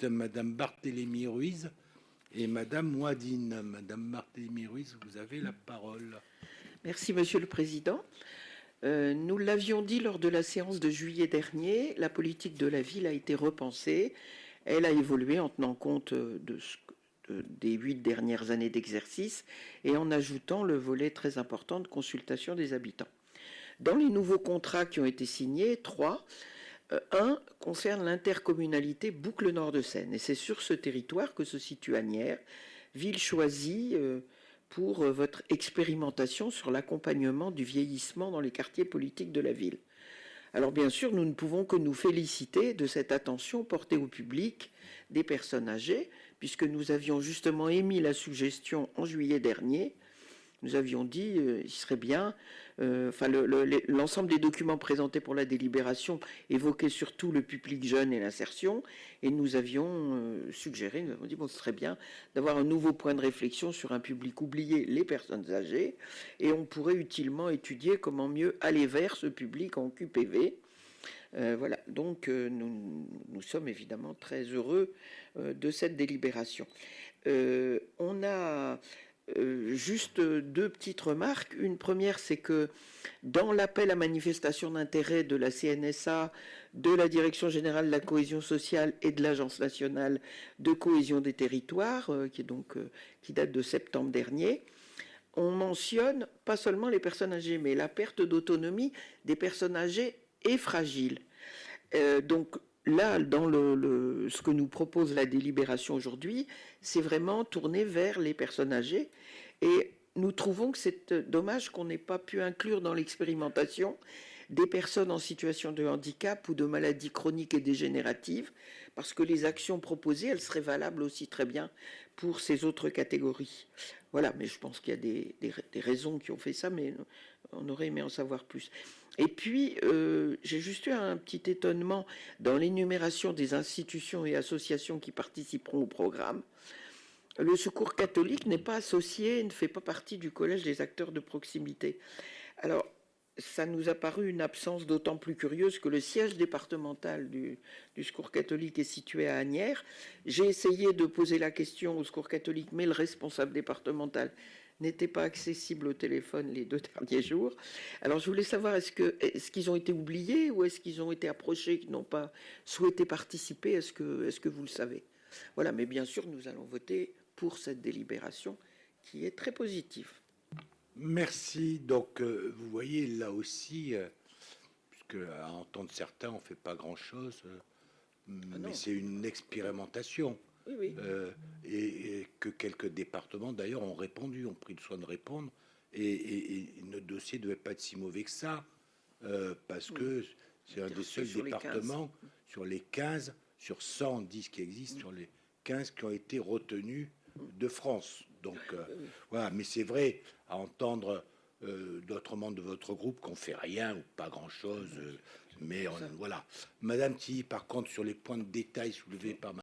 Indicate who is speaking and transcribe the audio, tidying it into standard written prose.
Speaker 1: Madame Barthélémy Ruiz et Madame Mouadine. Madame Barthélémy Ruiz, vous avez la parole.
Speaker 2: Merci, Monsieur le Président. Nous l'avions dit lors de la séance de juillet dernier, la politique de la ville a été repensée. Elle a évolué en tenant compte des 8 dernières années d'exercice et en ajoutant le volet très important de consultation des habitants. Dans les nouveaux contrats qui ont été signés, 3, un concerne l'intercommunalité Boucle Nord de Seine. Et c'est sur ce territoire que se situe Asnières, ville choisie pour votre expérimentation sur l'accompagnement du vieillissement dans les quartiers politiques de la ville. Alors bien sûr, nous ne pouvons que nous féliciter de cette attention portée au public des personnes âgées, puisque nous avions justement émis la suggestion en juillet dernier. Nous avions dit il serait bien, l'ensemble des documents présentés pour la délibération évoquaient surtout le public jeune et l'insertion, et nous avions suggéré, nous avons dit bon, ce serait bien d'avoir un nouveau point de réflexion sur un public oublié, les personnes âgées, et on pourrait utilement étudier comment mieux aller vers ce public en QPV. Voilà, donc nous sommes évidemment très heureux de cette délibération. On a juste 2 petites remarques. Une première, c'est que dans l'appel à manifestation d'intérêt de la CNSA, de la Direction générale de la cohésion sociale et de l'Agence nationale de cohésion des territoires, qui date de septembre dernier, on mentionne pas seulement les personnes âgées, mais la perte d'autonomie des personnes âgées et fragiles. Donc là, dans ce que nous propose la délibération aujourd'hui, c'est vraiment tourné vers les personnes âgées. Et nous trouvons que c'est dommage qu'on n'ait pas pu inclure dans l'expérimentation des personnes en situation de handicap ou de maladie chronique et dégénérative, parce que les actions proposées, elles seraient valables aussi très bien pour ces autres catégories. Voilà, mais je pense qu'il y a des raisons qui ont fait ça, mais on aurait aimé en savoir plus. Et puis, j'ai juste eu un petit étonnement dans l'énumération des institutions et associations qui participeront au programme. Le Secours catholique n'est pas associé, ne fait pas partie du collège des acteurs de proximité. Alors, ça nous a paru une absence d'autant plus curieuse que le siège départemental du Secours catholique est situé à Asnières. J'ai essayé de poser la question au Secours catholique, mais le responsable départemental n'était pas accessible au téléphone les 2 derniers jours. Alors je voulais savoir, est-ce qu'ils ont été oubliés ou est-ce qu'ils ont été approchés, qui n'ont pas souhaité participer? Est-ce que vous le savez? Voilà, mais bien sûr, nous allons voter pour cette délibération qui est très positive.
Speaker 1: Merci. Donc, vous voyez, là aussi, puisque à entendre certains, on ne fait pas grand-chose, mais c'est une expérimentation.
Speaker 2: Oui, oui.
Speaker 1: Et que quelques départements, d'ailleurs, ont répondu, ont pris le soin de répondre. Et notre dossier ne devait pas être si mauvais que ça, parce que c'est un des seuls départements sur les 15, sur 110 qui existent, sur les 15 qui ont été retenus de France. Donc voilà, mais c'est vrai, à entendre d'autres membres de votre groupe qu'on fait rien ou pas grand-chose, mais voilà. Madame Tilly, par contre, sur les points de détail soulevés par